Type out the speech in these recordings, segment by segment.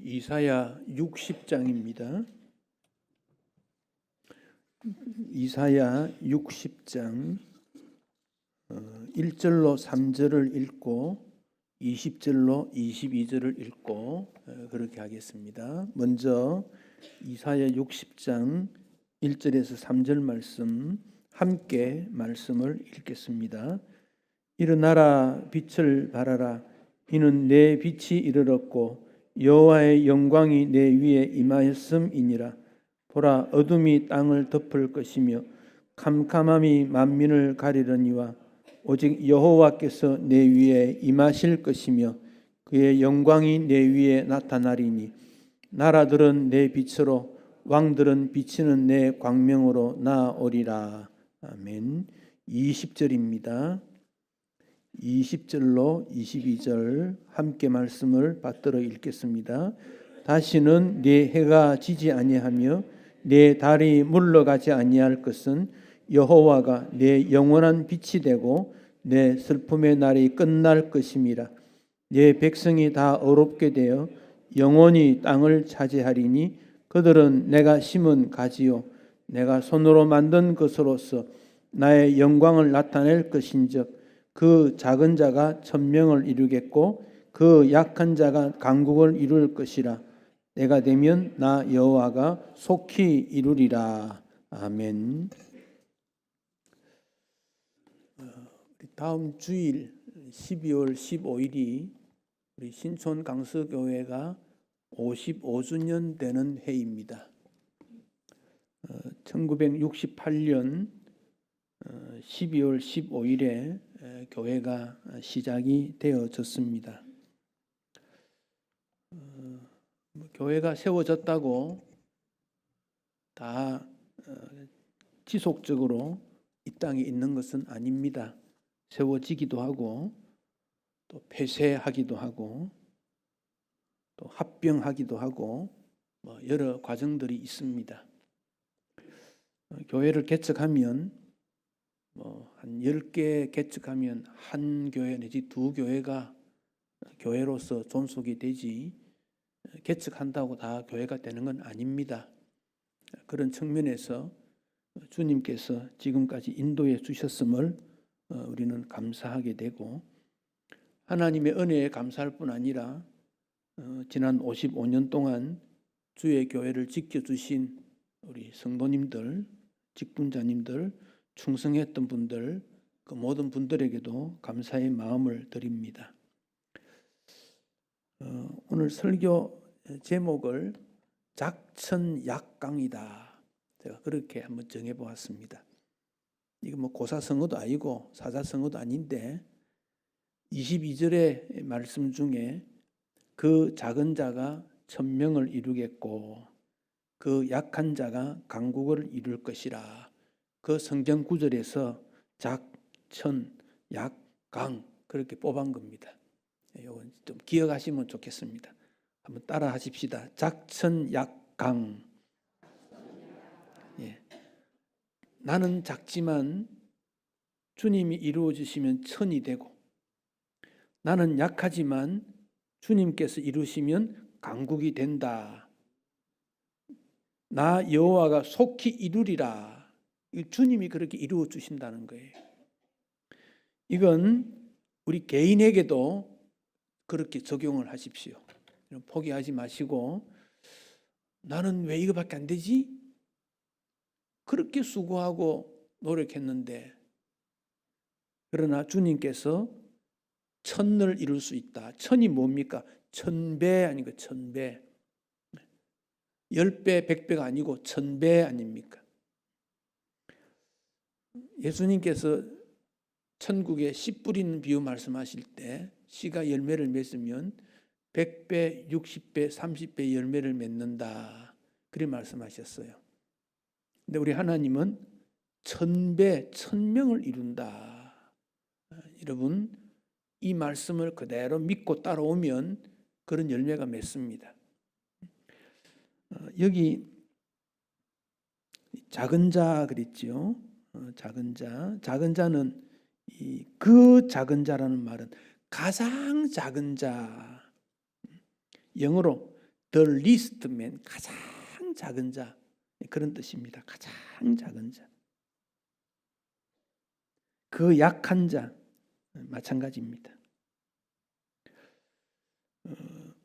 이사야 60장입니다. 이사야 60장 1절로 3절을 읽고 20절로 22절을 읽고 그렇게 하겠습니다. 먼저 이사야 60장 1절에서 3절 말씀 함께 말씀을 읽겠습니다. 일어나라, 빛을 발하라. 이는 내 빛이 이르렀고 여호와의 영광이 내 위에 임하였음이니라. 보라, 어둠이 땅을 덮을 것이며 캄캄함이 만민을 가리려니와 오직 여호와께서 내 위에 임하실 것이며 그의 영광이 내 위에 나타나리니 나라들은 내 빛으로 왕들은 비치는 내 광명으로 나아오리라. 아멘. 20절입니다. 20절로 22절 함께 말씀을 받들어 읽겠습니다. 다시는 네 해가 지지 아니하며 네 달이 물러가지 아니할 것은 여호와가 내 영원한 빛이 되고 내 슬픔의 날이 끝날 것임이라. 네 백성이 다 어렵게 되어 영원히 땅을 차지하리니 그들은 내가 심은 가지요 내가 손으로 만든 것으로서 나의 영광을 나타낼 것인즉 그 작은 자가 천명을 이루겠고 그 약한 자가 강국을 이룰 것이라. 내가 되면 나 여호와가 속히 이루리라. 아멘. 다음 주일 12월 15일이 우리 신촌 강서교회가 55주년 되는 해입니다. 1968년 12월 15일에 교회가 시작이 되어졌습니다. 교회가 세워졌다고 다 지속적으로 이 땅에 있는 것은 아닙니다. 세워지기도 하고 또 폐쇄하기도 하고 또 합병하기도 하고 여러 과정들이 있습니다. 교회를 개척하면 한 10개 개척하면 한 교회 내지 두 교회가 교회로서 존속이 되지 개척한다고 다 교회가 되는 건 아닙니다. 그런 측면에서 주님께서 지금까지 인도해 주셨음을 우리는 감사하게 되고 하나님의 은혜에 감사할 뿐 아니라 지난 55년 동안 주의 교회를 지켜주신 우리 성도님들, 직분자님들, 충성했던 분들, 그 모든 분들에게도 감사의 마음을 드립니다. 오늘 설교 제목을 작천약강이다. 제가 그렇게 한번 정해보았습니다. 이거 고사성어도 아니고 사자성어도 아닌데 22절의 말씀 중에 그 작은 자가 천명을 이루겠고 그 약한 자가 강국을 이룰 것이라. 그 성경 구절에서 작, 천, 약, 강 그렇게 뽑은 겁니다. 이건 좀 기억하시면 좋겠습니다. 한번 따라 하십시다. 작천, 약, 강. 예. 나는 작지만 주님이 이루어 주시면 천이 되고 나는 약하지만 주님께서 이루시면 강국이 된다. 나 여호와가 속히 이루리라. 주님이 그렇게 이루어 주신다는 거예요. 이건 우리 개인에게도 그렇게 적용을 하십시오. 포기하지 마시고 나는 왜 이거밖에 안 되지? 그렇게 수고하고 노력했는데 그러나 주님께서 천을 이룰 수 있다. 천이 뭡니까? 1000배 아니까 1000배. 10배, 100배가 아니고 1000배 아닙니까? 예수님께서 천국에 씨 뿌리는 비유 말씀하실 때 씨가 열매를 맺으면 100배, 60배, 30배 열매를 맺는다. 그렇게 말씀하셨어요. 근데 우리 하나님은 1000배, 1000명을 이룬다. 여러분, 이 말씀을 그대로 믿고 따라오면 그런 열매가 맺습니다. 여기 작은 자 그랬죠. 작은 자. 작은 자는 그 작은 자라는 말은 가장 작은 자. 영어로 The least man, 가장 작은 자, 그런 뜻입니다. 가장 작은 자, 그 약한 자, 마찬가지입니다.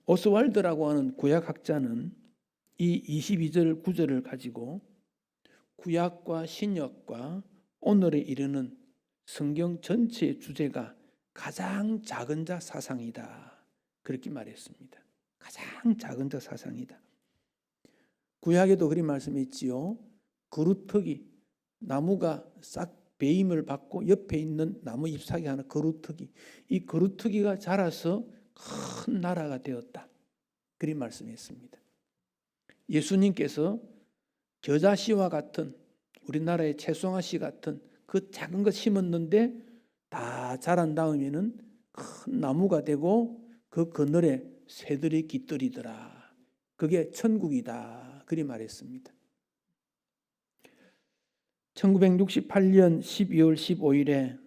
오스왈드라고 하는 구약학자는 이 22절 9절을 가지고 구약과 신약과 오늘에 이르는 성경 전체의 주제가 가장 작은 자 사상이다, 그렇게 말했습니다. 가장 작은 자 사상이다. 구약에도 그리 말씀했지요. 그루터기, 나무가 싹 배임을 받고 옆에 있는 나무 잎사귀 하나, 그루터기, 이 그루터기가 자라서 큰 나라가 되었다, 그리 말씀했습니다. 예수님께서 겨자씨와 같은, 우리나라의 채송화씨 같은 그 작은 것 심었는데 다 자란 다음에는 큰 나무가 되고 그 그늘에 새들이 깃들이더라. 그게 천국이다, 그리 말했습니다. 1968년 12월 15일에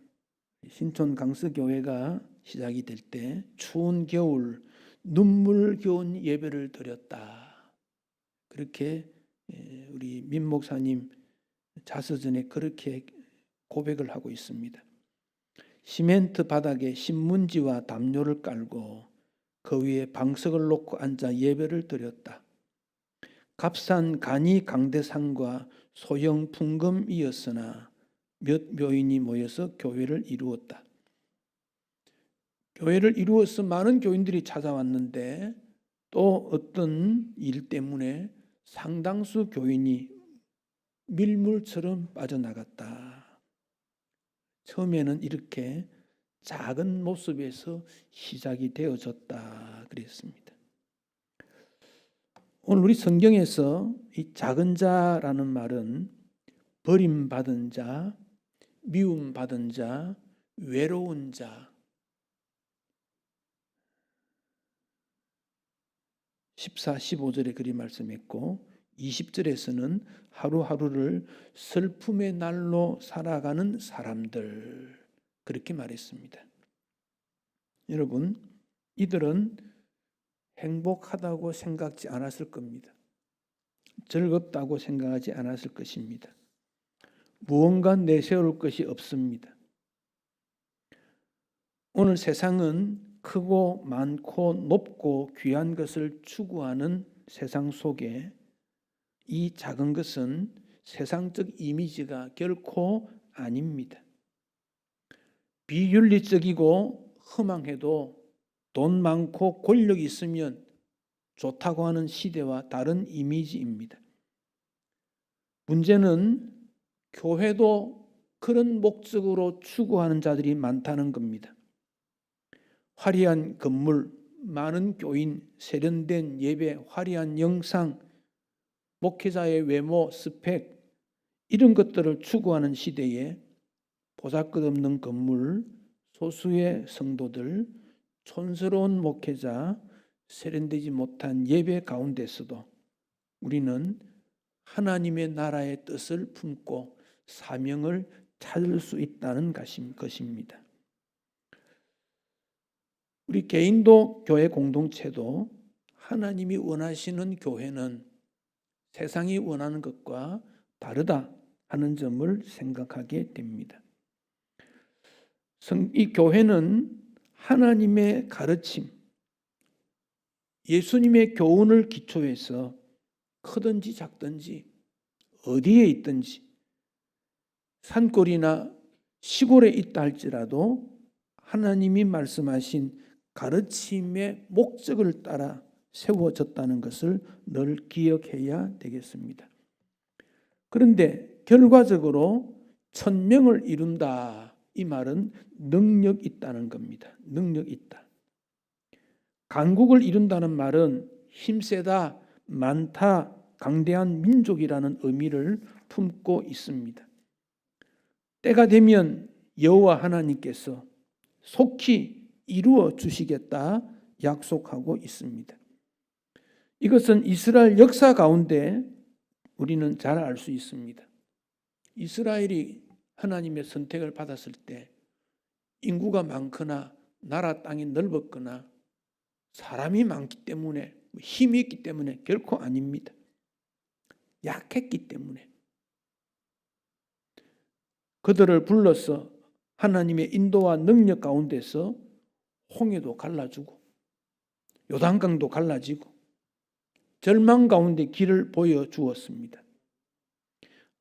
신촌 강서교회가 시작이 될 때 추운 겨울 눈물겨운 예배를 드렸다, 그렇게 우리 민 목사님 자서전에 그렇게 고백을 하고 있습니다. 시멘트 바닥에 신문지와 담요를 깔고 그 위에 방석을 놓고 앉아 예배를 드렸다. 값싼 간이 강대상과 소형 풍금이었으나 몇 묘인이 모여서 교회를 이루었다. 교회를 이루어서 많은 교인들이 찾아왔는데 또 어떤 일 때문에 상당수 교인이 밀물처럼 빠져나갔다. 처음에는 이렇게 작은 모습에서 시작이 되어졌다, 그랬습니다. 오늘 우리 성경에서 이 작은 자라는 말은 버림받은 자, 미움받은 자, 외로운 자, 14, 15절에 그리 말씀했고 20절에서는 하루하루를 슬픔의 날로 살아가는 사람들, 그렇게 말했습니다. 여러분, 이들은 행복하다고 생각지 않았을 겁니다. 즐겁다고 생각하지 않았을 것입니다. 무언가 내세울 것이 없습니다. 오늘 세상은 크고 많고 높고 귀한 것을 추구하는 세상 속에 이 작은 것은 세상적 이미지가 결코 아닙니다. 비윤리적이고 허망해도 돈 많고 권력이 있으면 좋다고 하는 시대와 다른 이미지입니다. 문제는 교회도 그런 목적으로 추구하는 자들이 많다는 겁니다. 화려한 건물, 많은 교인, 세련된 예배, 화려한 영상, 목회자의 외모, 스펙, 이런 것들을 추구하는 시대에 보잘것없는 건물, 소수의 성도들, 촌스러운 목회자, 세련되지 못한 예배 가운데서도 우리는 하나님의 나라의 뜻을 품고 사명을 찾을 수 있다는 것입니다. 우리 개인도 교회 공동체도 하나님이 원하시는 교회는 세상이 원하는 것과 다르다 하는 점을 생각하게 됩니다. 이 교회는 하나님의 가르침, 예수님의 교훈을 기초해서 크든지 작든지 어디에 있든지 산골이나 시골에 있다 할지라도 하나님이 말씀하신 가르침의 목적을 따라 세워졌다는 것을 늘 기억해야 되겠습니다. 그런데 결과적으로 1000명을 이룬다, 이 말은 능력 있다는 겁니다. 능력 있다. 강국을 이룬다는 말은 힘세다, 많다, 강대한 민족이라는 의미를 품고 있습니다. 때가 되면 여호와 하나님께서 속히 이루어 주시겠다 약속하고 있습니다. 이것은 이스라엘 역사 가운데 우리는 잘 알 수 있습니다. 이스라엘이 하나님의 선택을 받았을 때 인구가 많거나 나라 땅이 넓었거나 사람이 많기 때문에 힘이 있기 때문에 결코 아닙니다. 약했기 때문에. 그들을 불러서 하나님의 인도와 능력 가운데서 홍해도 갈라주고 요단강도 갈라지고 절망 가운데 길을 보여주었습니다.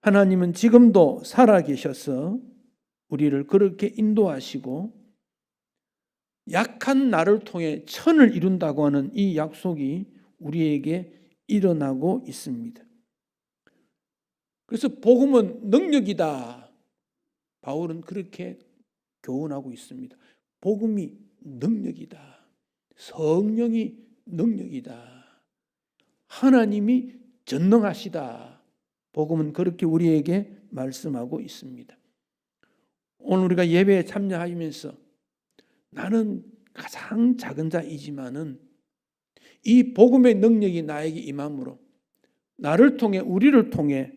하나님은 지금도 살아계셔서 우리를 그렇게 인도하시고 약한 나를 통해 천을 이룬다고 하는 이 약속이 우리에게 일어나고 있습니다. 그래서 복음은 능력이다. 바울은 그렇게 교훈하고 있습니다. 복음이 능력이다. 성령이 능력이다. 하나님이 전능하시다. 복음은 그렇게 우리에게 말씀하고 있습니다. 오늘 우리가 예배에 참여하면서 나는 가장 작은 자이지만은 이 복음의 능력이 나에게 임함으로 나를 통해 우리를 통해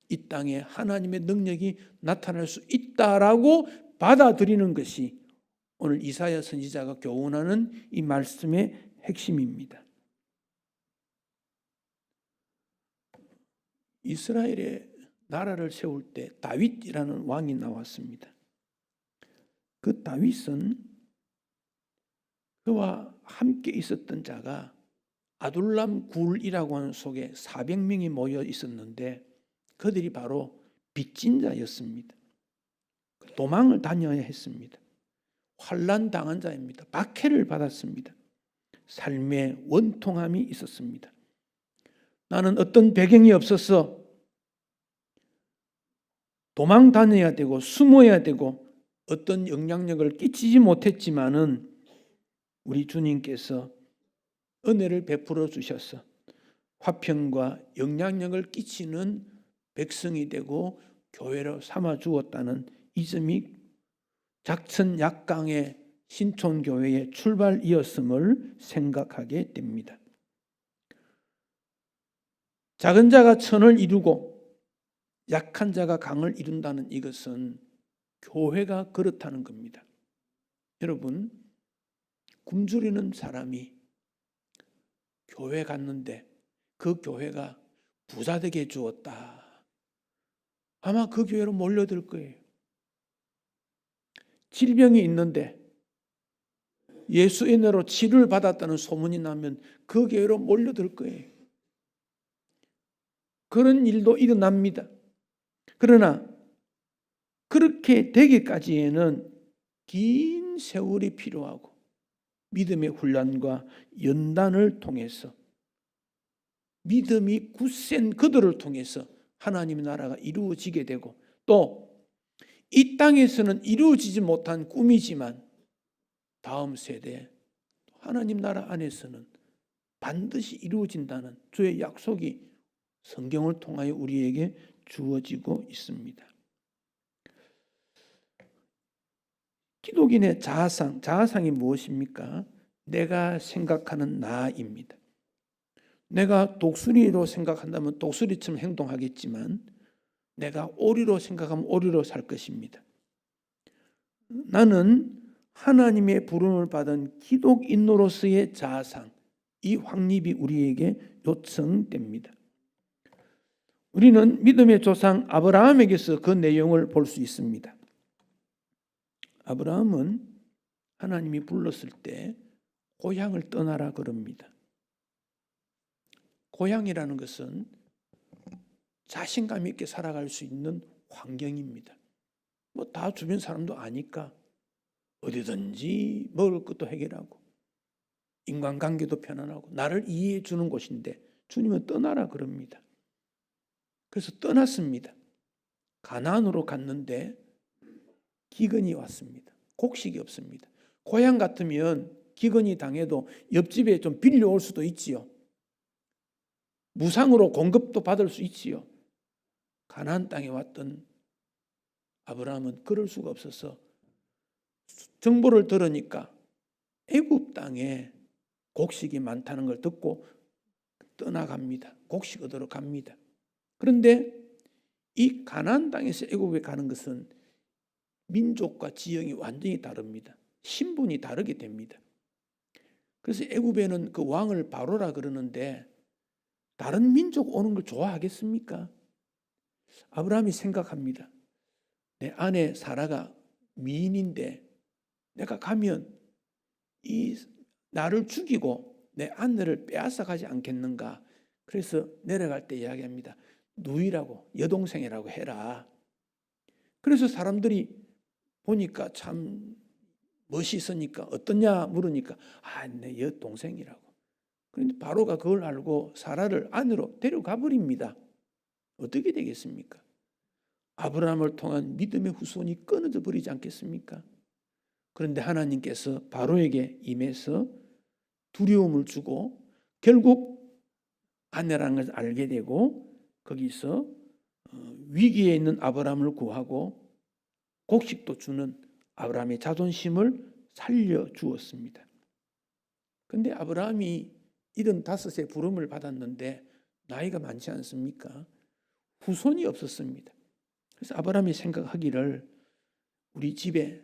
이 땅에 하나님의 능력이 나타날 수 있다라고 받아들이는 것이 오늘 이사야 선지자가 교훈하는 이 말씀의 핵심입니다. 이스라엘의 나라를 세울 때 다윗이라는 왕이 나왔습니다. 그 다윗은 그와 함께 있었던 자가 아둘람 굴이라고 하는 속에 400명이 모여 있었는데 그들이 바로 빚진 자였습니다. 도망을 다녀야 했습니다. 환난 당한 자입니다. 박해를 받았습니다. 삶의 원통함이 있었습니다. 나는 어떤 배경이 없어서 도망 다녀야 되고 숨어야 되고 어떤 영향력을 끼치지 못했지만은 우리 주님께서 은혜를 베풀어 주셔서 화평과 영향력을 끼치는 백성이 되고 교회로 삼아 주었다는 이 점이 작천 약강의 신촌교회의 출발이었음을 생각하게 됩니다. 작은 자가 천을 이루고 약한 자가 강을 이룬다는 이것은 교회가 그렇다는 겁니다. 여러분, 굶주리는 사람이 교회 갔는데 그 교회가 부자되게 해주었다. 아마 그 교회로 몰려들 거예요. 질병이 있는데 예수의 은혜로 치료를 받았다는 소문이 나면 그 교회로 몰려들 거예요. 그런 일도 일어납니다. 그러나 그렇게 되기까지에는 긴 세월이 필요하고 믿음의 훈련과 연단을 통해서 믿음이 굳센 그들을 통해서 하나님의 나라가 이루어지게 되고 또 이 땅에서는 이루어지지 못한 꿈이지만 다음 세대 하나님 나라 안에서는 반드시 이루어진다는 주의 약속이 성경을 통하여 우리에게 주어지고 있습니다. 기독인의 자아상이 무엇입니까? 내가 생각하는 나입니다. 내가 독수리로 생각한다면 독수리처럼 행동하겠지만 내가 오리로 생각하면 오리로 살 것입니다. 나는 하나님의 부름을 받은 기독인으로서의 자아상, 이 확립이 우리에게 요청됩니다. 우리는 믿음의 조상 아브라함에게서 그 내용을 볼 수 있습니다. 아브라함은 하나님이 불렀을 때 고향을 떠나라 그럽니다. 고향이라는 것은 자신감 있게 살아갈 수 있는 환경입니다. 뭐 다 주변 사람도 아니까 어디든지 먹을 것도 해결하고 인간관계도 편안하고 나를 이해해 주는 곳인데 주님은 떠나라 그럽니다. 그래서 떠났습니다. 가나안으로 갔는데 기근이 왔습니다. 곡식이 없습니다. 고향 같으면 기근이 당해도 옆집에 좀 빌려올 수도 있지요. 무상으로 공급도 받을 수 있지요. 가나안 땅에 왔던 아브라함은 그럴 수가 없어서 정보를 들으니까 애굽 땅에 곡식이 많다는 걸 듣고 떠나갑니다. 곡식 얻으러 갑니다. 그런데 이 가나안 땅에서 애굽에 가는 것은 민족과 지형이 완전히 다릅니다. 신분이 다르게 됩니다. 그래서 애굽에는 그 왕을 바로라 그러는데 다른 민족 오는 걸 좋아하겠습니까? 아브라함이 생각합니다. 내 아내 사라가 미인인데 내가 가면 이 나를 죽이고 내 아내를 빼앗아 가지 않겠는가? 그래서 내려갈 때 이야기합니다. 누이라고, 여동생이라고 해라. 그래서 사람들이 보니까 참 멋있으니까 어떠냐 물으니까 내 여동생이라고. 그런데 바로가 그걸 알고 사라를 아내로 데려가 버립니다. 어떻게 되겠습니까? 아브라함을 통한 믿음의 후손이 끊어져 버리지 않겠습니까? 그런데 하나님께서 바로에게 임해서 두려움을 주고 결국 아내라는 것을 알게 되고 거기서 위기에 있는 아브라함을 구하고 곡식도 주는 아브라함의 자존심을 살려주었습니다. 그런데 아브라함이 75세 부름을 받았는데 나이가 많지 않습니까? 후손이 없었습니다. 그래서 아브라함이 생각하기를 우리 집에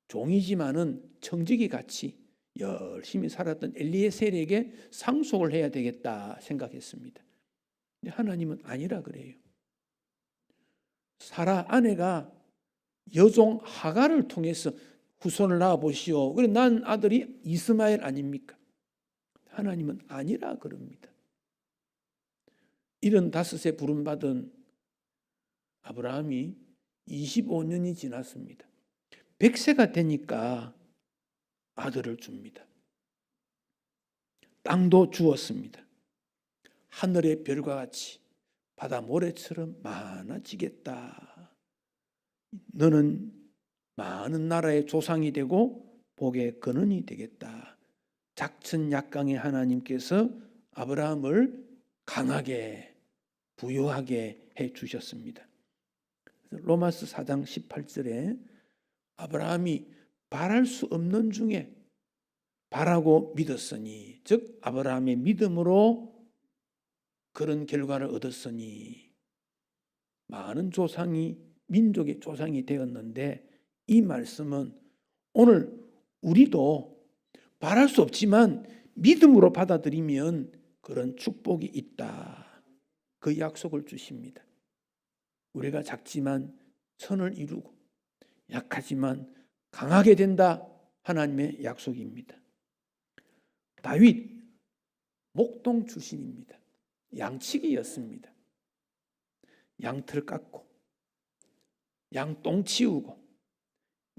종이지만은 청지기 같이 열심히 살았던 엘리에셀에게 상속을 해야 되겠다 생각했습니다. 근데 하나님은 아니라 그래요. 사라 아내가 여종 하갈을 통해서 후손을 낳아보시오. 그래 난 아들이 이스마엘 아닙니까? 하나님은 아니라 그럽니다. 75세 부름받은 아브라함이 25년이 지났습니다. 100세가 되니까 아들을 줍니다. 땅도 주었습니다. 하늘의 별과 같이 바다 모래처럼 많아지겠다. 너는 많은 나라의 조상이 되고 복의 근원이 되겠다. 작천약강의 하나님께서 아브라함을 강하게 부유하게 해 주셨습니다. 로마서 4장 18절에 아브라함이 바랄 수 없는 중에 바라고 믿었으니 즉 아브라함의 믿음으로 그런 결과를 얻었으니 많은 조상이 민족의 조상이 되었는데 이 말씀은 오늘 우리도 바랄 수 없지만 믿음으로 받아들이면 그런 축복이 있다. 그 약속을 주십니다. 우리가 작지만 선을 이루고 약하지만 강하게 된다. 하나님의 약속입니다. 다윗 목동 출신입니다. 양치기였습니다. 양털 깎고 양똥 치우고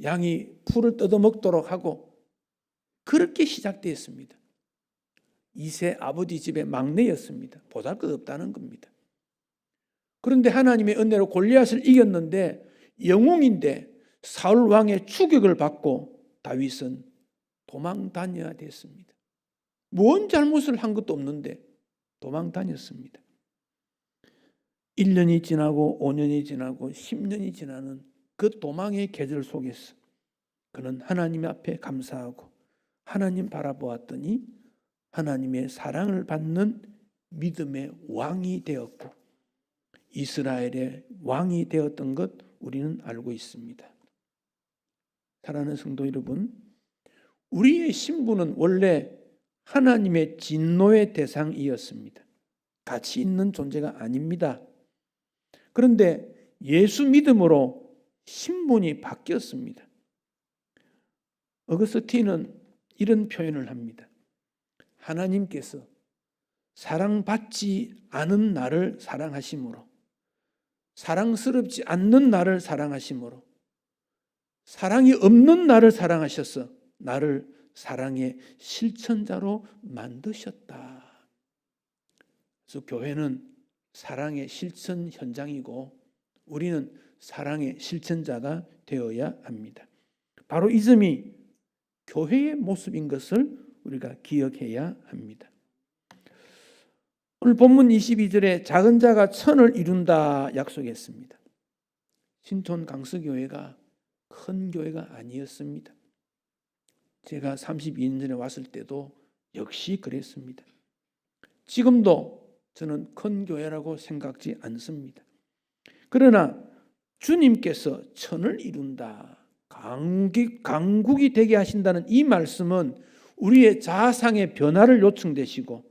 양이 풀을 뜯어먹도록 하고 그렇게 시작되었습니다. 2세 아버지 집의 막내였습니다. 보잘것없다는 겁니다. 그런데 하나님의 은혜로 골리앗을 이겼는데 영웅인데 사울 왕의 추격을 받고 다윗은 도망 다녀야 됐습니다. 뭔 잘못을 한 것도 없는데 도망 다녔습니다. 1년이 지나고 5년이 지나고 10년이 지나는 그 도망의 계절 속에서 그는 하나님 앞에 감사하고 하나님 바라보았더니 하나님의 사랑을 받는 믿음의 왕이 되었고 이스라엘의 왕이 되었던 것 우리는 알고 있습니다. 사랑하는 성도 여러분, 우리의 신분은 원래 하나님의 진노의 대상이었습니다. 가치 있는 존재가 아닙니다. 그런데 예수 믿음으로 신분이 바뀌었습니다. 어거스틴은 이런 표현을 합니다. 하나님께서 사랑받지 않은 나를 사랑하심으로 사랑스럽지 않는 나를 사랑하심으로 사랑이 없는 나를 사랑하셔서 나를 사랑의 실천자로 만드셨다. 그래서 교회는 사랑의 실천 현장이고 우리는 사랑의 실천자가 되어야 합니다. 바로 이 점이 교회의 모습인 것을 우리가 기억해야 합니다. 오늘 본문 22절에 작은 자가 천을 이룬다 약속했습니다. 신촌 강서교회가 큰 교회가 아니었습니다. 제가 32년 전에 왔을 때도 역시 그랬습니다. 지금도 저는 큰 교회라고 생각지 않습니다. 그러나 주님께서 천을 이룬다. 강국이 되게 하신다는 이 말씀은 우리의 자아상의 변화를 요청되시고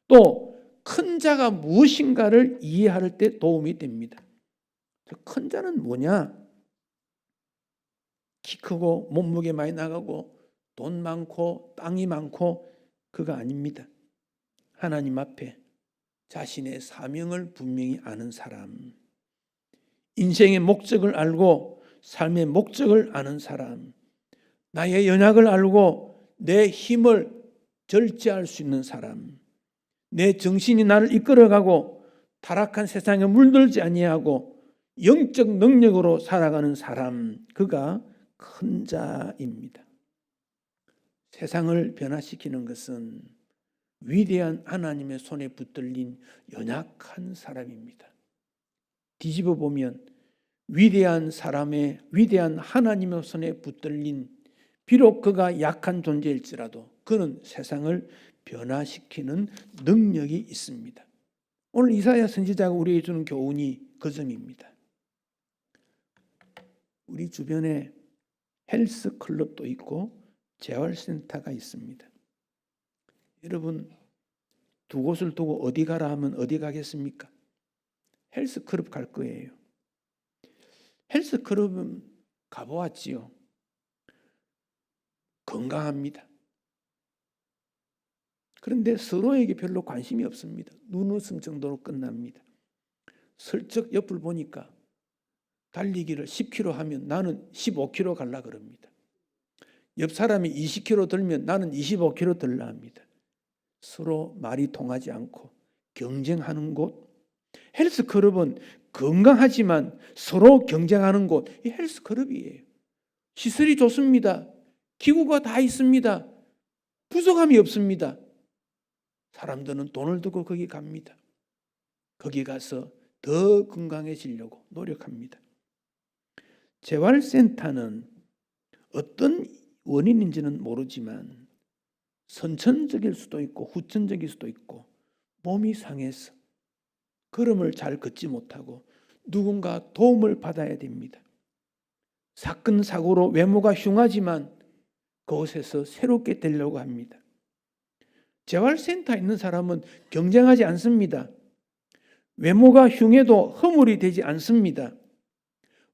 또 큰 자가 무엇인가를 이해할 때 도움이 됩니다. 큰 자는 뭐냐? 키 크고 몸무게 많이 나가고 돈 많고 땅이 많고 그거 아닙니다. 하나님 앞에 자신의 사명을 분명히 아는 사람, 인생의 목적을 알고 삶의 목적을 아는 사람, 나의 연약을 알고 내 힘을 절제할 수 있는 사람, 내 정신이 나를 이끌어가고 타락한 세상에 물들지 아니하고 영적 능력으로 살아가는 사람, 그가 큰 자입니다. 세상을 변화시키는 것은 위대한 하나님의 손에 붙들린 연약한 사람입니다. 뒤집어 보면 위대한 하나님의 손에 붙들린 비록 그가 약한 존재일지라도 그는 세상을 변화시키는 능력이 있습니다. 오늘 이사야 선지자가 우리에게 주는 교훈이 그 점입니다. 우리 주변에 헬스클럽도 있고 재활센터가 있습니다. 여러분 두 곳을 두고 어디 가라 하면 어디 가겠습니까? 헬스클럽 갈 거예요. 헬스클럽은 가보았지요. 건강합니다. 그런데 서로에게 별로 관심이 없습니다. 눈웃음 정도로 끝납니다. 슬쩍 옆을 보니까 달리기를 10km 하면 나는 15km 갈라 그럽니다. 옆 사람이 20km 들면 나는 25km 들라 합니다. 서로 말이 통하지 않고 경쟁하는 곳. 헬스클럽은 건강하지만 서로 경쟁하는 곳. 이 헬스클럽이에요. 시설이 좋습니다. 기구가 다 있습니다. 부족함이 없습니다. 사람들은 돈을 두고 거기 갑니다. 거기 가서 더 건강해지려고 노력합니다. 재활센터는 어떤 원인인지는 모르지만 선천적일 수도 있고 후천적일 수도 있고 몸이 상해서 걸음을 잘 걷지 못하고 누군가 도움을 받아야 됩니다. 사건 사고로 외모가 흉하지만 그곳에서 새롭게 되려고 합니다. 재활센터에 있는 사람은 경쟁하지 않습니다. 외모가 흉해도 허물이 되지 않습니다.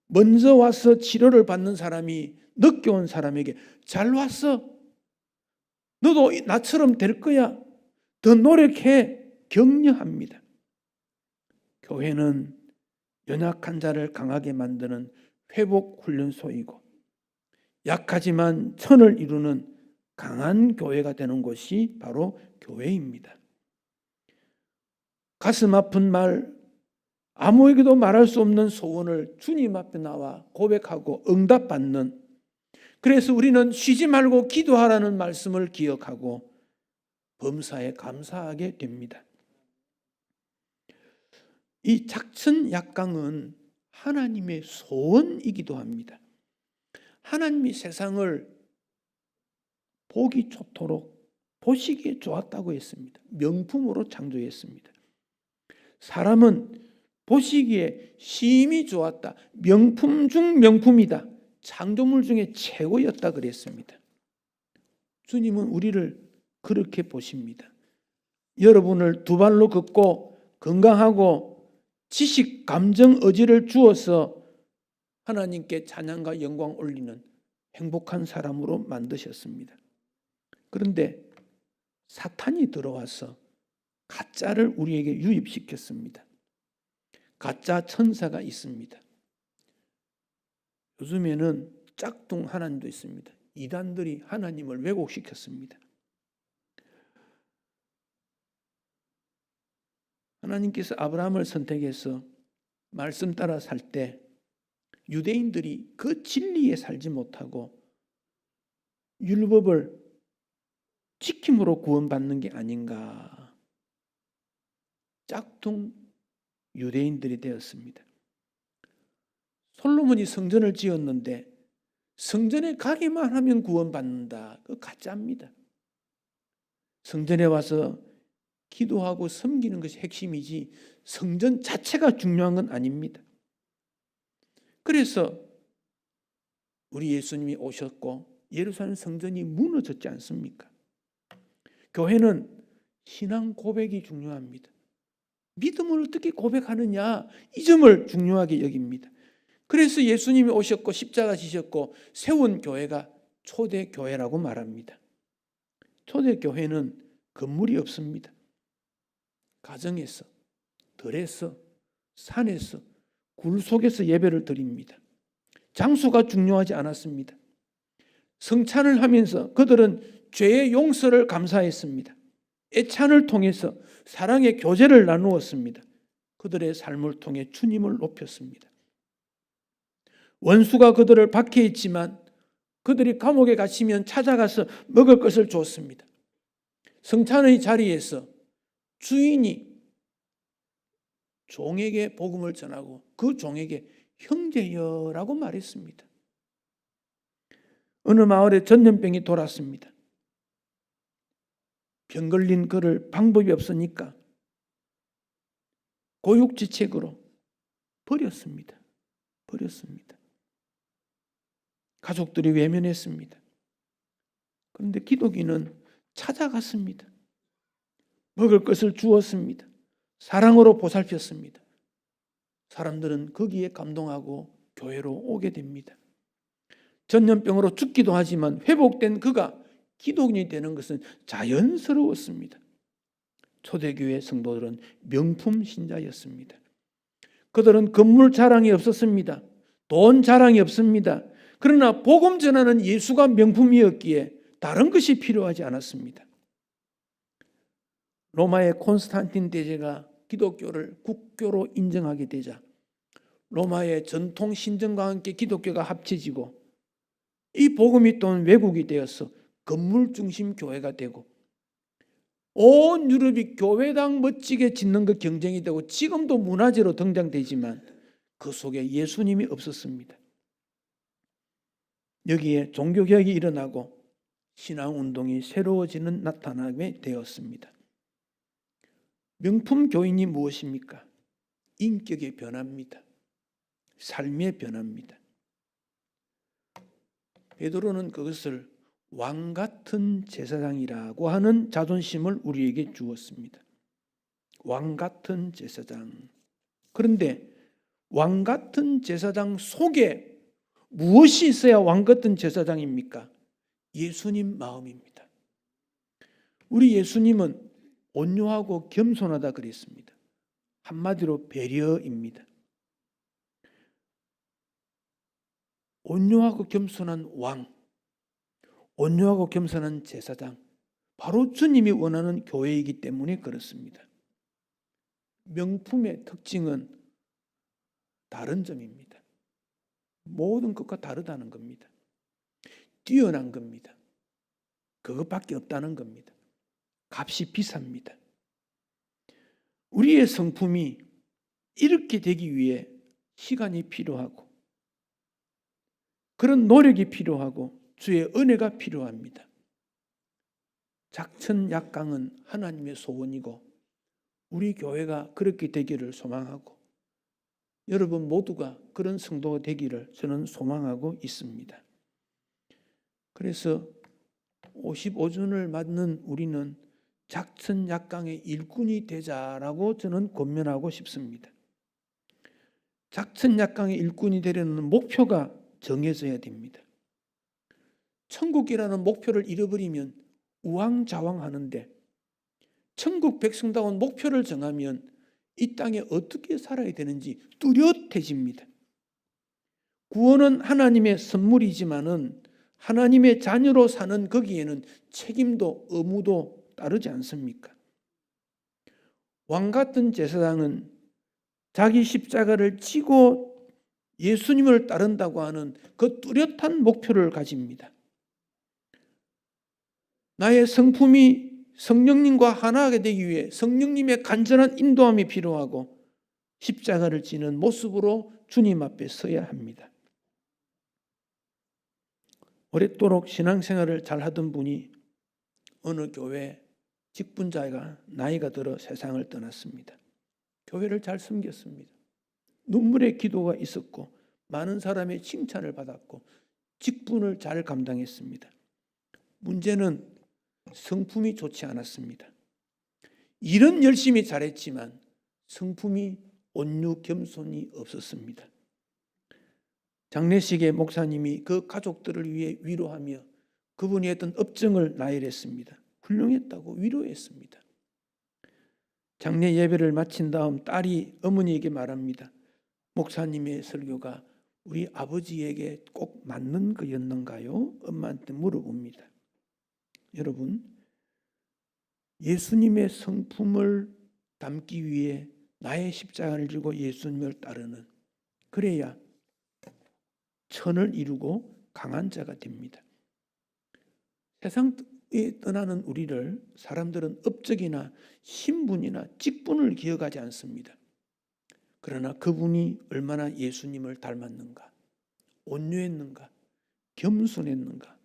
먼저 와서 치료를 받는 사람이 늦게 온 사람에게 잘 왔어. 너도 나처럼 될 거야. 더 노력해. 격려합니다. 교회는 연약한 자를 강하게 만드는 회복훈련소이고 약하지만 천을 이루는 강한 교회가 되는 곳이 바로 교회입니다. 가슴 아픈 말, 아무에게도 말할 수 없는 소원을 주님 앞에 나와 고백하고 응답받는, 그래서 우리는 쉬지 말고 기도하라는 말씀을 기억하고 범사에 감사하게 됩니다. 이 작천약강은 하나님의 소원이기도 합니다. 하나님이 세상을 보기 좋도록 보시기에 좋았다고 했습니다. 명품으로 창조했습니다. 사람은 보시기에 심히 좋았다. 명품 중 명품이다. 창조물 중에 최고였다 그랬습니다. 주님은 우리를 그렇게 보십니다. 여러분을 두 발로 걷고 건강하고 지식, 감정, 의지를 주어서 하나님께 찬양과 영광 올리는 행복한 사람으로 만드셨습니다. 그런데 사탄이 들어와서 가짜를 우리에게 유입시켰습니다. 가짜 천사가 있습니다. 요즘에는 짝퉁 하나님도 있습니다. 이단들이 하나님을 왜곡시켰습니다. 하나님께서 아브라함을 선택해서 말씀 따라 살 때 유대인들이 그 진리에 살지 못하고 율법을 지킴으로 구원받는 게 아닌가. 짝퉁 유대인들이 되었습니다. 솔로몬이 성전을 지었는데 성전에 가기만 하면 구원받는다. 그거 가짜입니다. 성전에 와서 기도하고 섬기는 것이 핵심이지 성전 자체가 중요한 건 아닙니다. 그래서 우리 예수님이 오셨고 예루살렘 성전이 무너졌지 않습니까? 교회는 신앙 고백이 중요합니다. 믿음을 어떻게 고백하느냐, 이 점을 중요하게 여깁니다. 그래서 예수님이 오셨고 십자가 지셨고 세운 교회가 초대교회라고 말합니다. 초대교회는 건물이 없습니다. 가정에서, 들에서, 산에서, 굴 속에서 예배를 드립니다. 장소가 중요하지 않았습니다. 성찬을 하면서 그들은 죄의 용서를 감사했습니다. 애찬을 통해서 사랑의 교제를 나누었습니다. 그들의 삶을 통해 주님을 높였습니다. 원수가 그들을 박해했지만 그들이 감옥에 갇히면 찾아가서 먹을 것을 줬습니다. 성찬의 자리에서 주인이 종에게 복음을 전하고 그 종에게 형제여라고 말했습니다. 어느 마을에 전염병이 돌았습니다. 병 걸린 그를 방법이 없으니까 고육지책으로 버렸습니다. 가족들이 외면했습니다. 그런데 기독인은 찾아갔습니다. 먹을 것을 주었습니다. 사랑으로 보살폈습니다. 사람들은 거기에 감동하고 교회로 오게 됩니다. 전염병으로 죽기도 하지만 회복된 그가 기독인이 되는 것은 자연스러웠습니다. 초대교회 성도들은 명품 신자였습니다. 그들은 건물 자랑이 없었습니다. 돈 자랑이 없습니다. 그러나 복음 전하는 예수가 명품이었기에 다른 것이 필요하지 않았습니다. 로마의 콘스탄틴 대제가 기독교를 국교로 인정하게 되자 로마의 전통 신정과 함께 기독교가 합쳐지고 이 복음이 또한 왜곡이 되어서 건물 중심 교회가 되고 온 유럽이 교회당 멋지게 짓는 것 경쟁이 되고 지금도 문화재로 등장되지만 그 속에 예수님이 없었습니다. 여기에 종교개혁이 일어나고 신앙운동이 새로워지는 나타나게 되었습니다. 명품 교인이 무엇입니까? 인격의 변화입니다. 삶의 변화입니다. 베드로는 그것을 왕 같은 제사장이라고 하는 자존심을 우리에게 주었습니다. 왕 같은 제사장. 그런데 왕 같은 제사장 속에 무엇이 있어야 왕 같은 제사장입니까? 예수님 마음입니다. 우리 예수님은 온유하고 겸손하다 그랬습니다. 한마디로 배려입니다. 온유하고 겸손한 왕, 온유하고 겸손한 제사장, 바로 주님이 원하는 교회이기 때문에 그렇습니다. 명품의 특징은 다른 점입니다. 모든 것과 다르다는 겁니다. 뛰어난 겁니다. 그것밖에 없다는 겁니다. 값이 비쌉니다. 우리의 성품이 이렇게 되기 위해 시간이 필요하고 그런 노력이 필요하고 주의 은혜가 필요합니다. 작천약강은 하나님의 소원이고 우리 교회가 그렇게 되기를 소망하고 여러분 모두가 그런 성도가 되기를 저는 소망하고 있습니다. 그래서 55주년을 맞는 우리는 작천약강의 일꾼이 되자라고 저는 권면하고 싶습니다. 작천약강의 일꾼이 되려는 목표가 정해져야 됩니다. 천국이라는 목표를 잃어버리면 우왕좌왕하는데 천국 백성다운 목표를 정하면 이 땅에 어떻게 살아야 되는지 뚜렷해집니다. 구원은 하나님의 선물이지만은 하나님의 자녀로 사는 거기에는 책임도 의무도 따르지 않습니까? 왕 같은 제사장은 자기 십자가를 지고 예수님을 따른다고 하는 그 뚜렷한 목표를 가집니다. 나의 성품이 성령님과 하나가 되기 위해 성령님의 간절한 인도함이 필요하고 십자가를 지는 모습으로 주님 앞에 서야 합니다. 오랫도록 신앙생활을 잘하던 분이 어느 교회 직분자가 나이가 들어 세상을 떠났습니다. 교회를 잘 섬겼습니다. 눈물의 기도가 있었고 많은 사람의 칭찬을 받았고 직분을 잘 감당했습니다. 문제는 성품이 좋지 않았습니다. 일은 열심히 잘했지만 성품이 온유 겸손이 없었습니다. 장례식에 목사님이 그 가족들을 위해 위로하며 그분이 했던 업적을 나열했습니다. 훌륭했다고 위로했습니다. 장례 예배를 마친 다음 딸이 어머니에게 말합니다. 목사님의 설교가 우리 아버지에게 꼭 맞는 거였는가요? 엄마한테 물어봅니다. 여러분, 예수님의 성품을 담기 위해 나의 십자가를 지고 예수님을 따르는, 그래야 천을 이루고 강한 자가 됩니다. 세상에 떠나는 우리를 사람들은 업적이나 신분이나 직분을 기억하지 않습니다. 그러나 그분이 얼마나 예수님을 닮았는가, 온유했는가, 겸손했는가,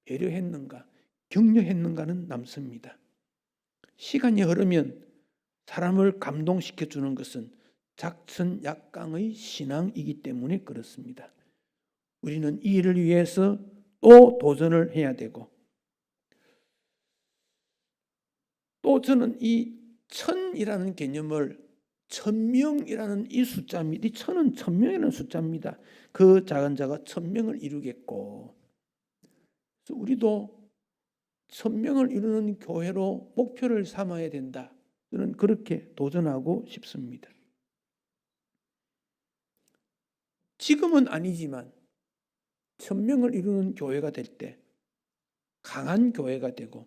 배려했는가, 격려했는가는 남습니다. 시간이 흐르면 사람을 감동시켜주는 것은 작선약강의 신앙이기 때문에 그렇습니다. 우리는 이 일을 위해서 또 도전을 해야 되고, 또 저는 이 천이라는 개념을 천명이라는 이 숫자입니다. 이 천은 천명이라는 숫자입니다. 그 작은 자가 1000명을 이루겠고, 그래서 우리도 1000명을 이루는 교회로 목표를 삼아야 된다. 저는 그렇게 도전하고 싶습니다. 지금은 아니지만 1000명을 이루는 교회가 될 때 강한 교회가 되고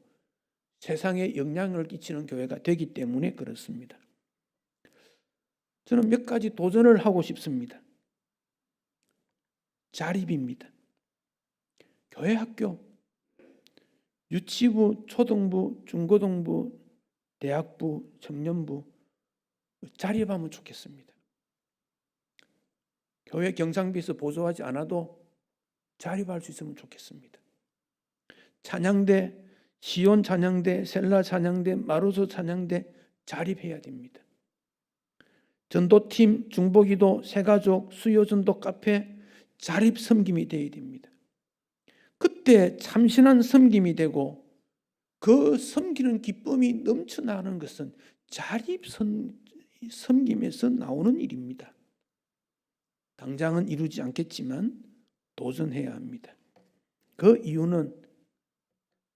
세상에 영향을 끼치는 교회가 되기 때문에 그렇습니다. 저는 몇 가지 도전을 하고 싶습니다. 자립입니다. 교회 학교, 유치부, 초등부, 중고등부, 대학부, 청년부 자립하면 좋겠습니다. 교회 경상비에서 보조하지 않아도 자립할 수 있으면 좋겠습니다. 찬양대, 시온 찬양대, 셀라 찬양대, 마루소 찬양대 자립해야 됩니다. 전도팀, 중보기도, 새가족, 수요전도 카페 자립 섬김이 되어야 됩니다. 그때 참신한 섬김이 되고 그 섬기는 기쁨이 넘쳐나는 것은 자립 섬김에서 나오는 일입니다. 당장은 이루지 않겠지만 도전해야 합니다. 그 이유는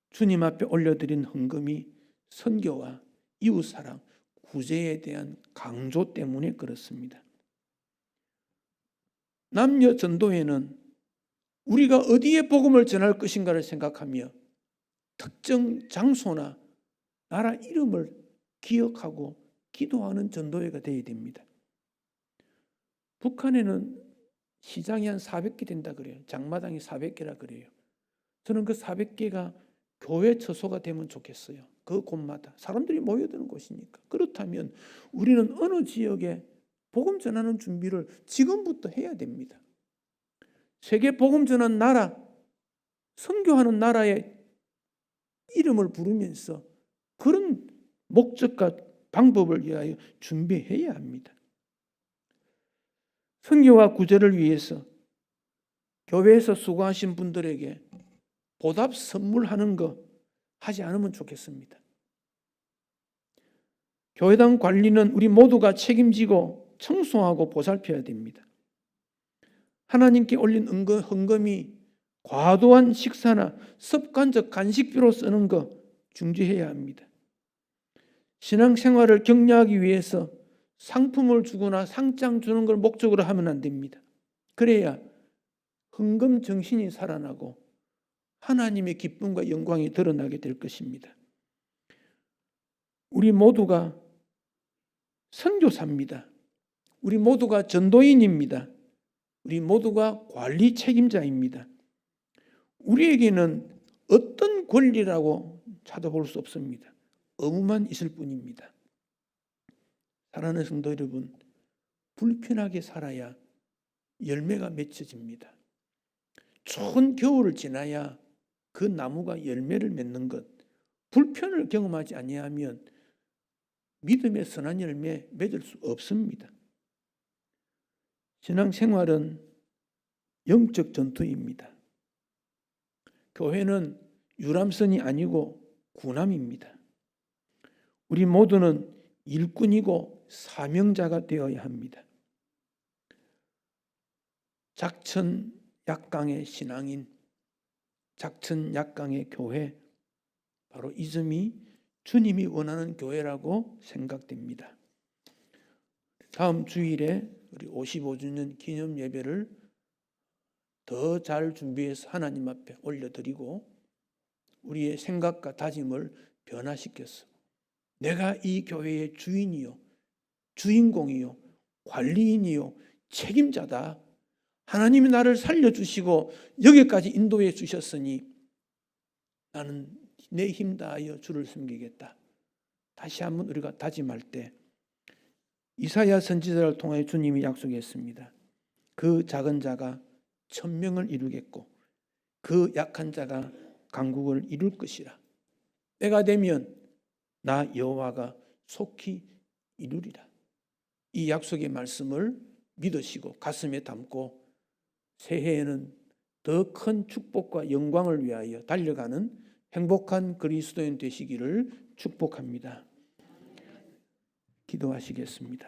주님 앞에 올려드린 헌금이 선교와 이웃사랑, 구제에 대한 강조 때문에 그렇습니다. 남녀 전도회는 우리가 어디에 복음을 전할 것인가를 생각하며 특정 장소나 나라 이름을 기억하고 기도하는 전도회가 되어야 됩니다. 북한에는 시장이 한 400개 된다 그래요. 장마당이 400개라 그래요. 저는 그 400개가 교회 처소가 되면 좋겠어요. 그 곳마다 사람들이 모여드는 곳이니까. 그렇다면 우리는 어느 지역에 복음 전하는 준비를 지금부터 해야 됩니다. 세계 복음 전하는 나라, 선교하는 나라의 이름을 부르면서 그런 목적과 방법을 위하여 준비해야 합니다. 선교와 구제를 위해서 교회에서 수고하신 분들에게 보답 선물하는 거 하지 않으면 좋겠습니다. 교회당 관리는 우리 모두가 책임지고 청소하고 보살펴야 됩니다. 하나님께 올린 헌금이 과도한 식사나 습관적 간식비로 쓰는 거 중지해야 합니다. 신앙생활을 격려하기 위해서 상품을 주거나 상장 주는 걸 목적으로 하면 안 됩니다. 그래야 헌금 정신이 살아나고 하나님의 기쁨과 영광이 드러나게 될 것입니다. 우리 모두가 선교사입니다. 우리 모두가 전도인입니다. 우리 모두가 관리 책임자입니다. 우리에게는 어떤 권리라고 찾아볼 수 없습니다. 의무만 있을 뿐입니다. 사랑하는 성도 여러분, 불편하게 살아야 열매가 맺혀집니다. 추운 겨울을 지나야 그 나무가 열매를 맺는 것, 불편을 경험하지 아니하면 믿음의 선한 열매 맺을 수 없습니다. 신앙생활은 영적 전투입니다. 교회는 유람선이 아니고 군함입니다. 우리 모두는 일꾼이고 사명자가 되어야 합니다. 작천약강의 신앙인, 작천약강의 교회, 바로 이 점이 주님이 원하는 교회라고 생각됩니다. 다음 주일에 우리 55주년 기념 예배를 더 잘 준비해서 하나님 앞에 올려드리고 우리의 생각과 다짐을 변화시켜서 내가 이 교회의 주인이요, 주인공이요, 관리인이요, 책임자다. 하나님이 나를 살려주시고 여기까지 인도해 주셨으니 나는 내 힘 다하여 주를 섬기겠다. 다시 한번 우리가 다짐할 때 이사야 선지자를 통해 주님이 약속했습니다. 그 작은 자가 천명을 이루겠고 그 약한 자가 강국을 이룰 것이라. 때가 되면 나 여호와가 속히 이루리라. 이 약속의 말씀을 믿으시고 가슴에 담고 새해에는 더 큰 축복과 영광을 위하여 달려가는 행복한 그리스도인 되시기를 축복합니다. 기도하시겠습니다.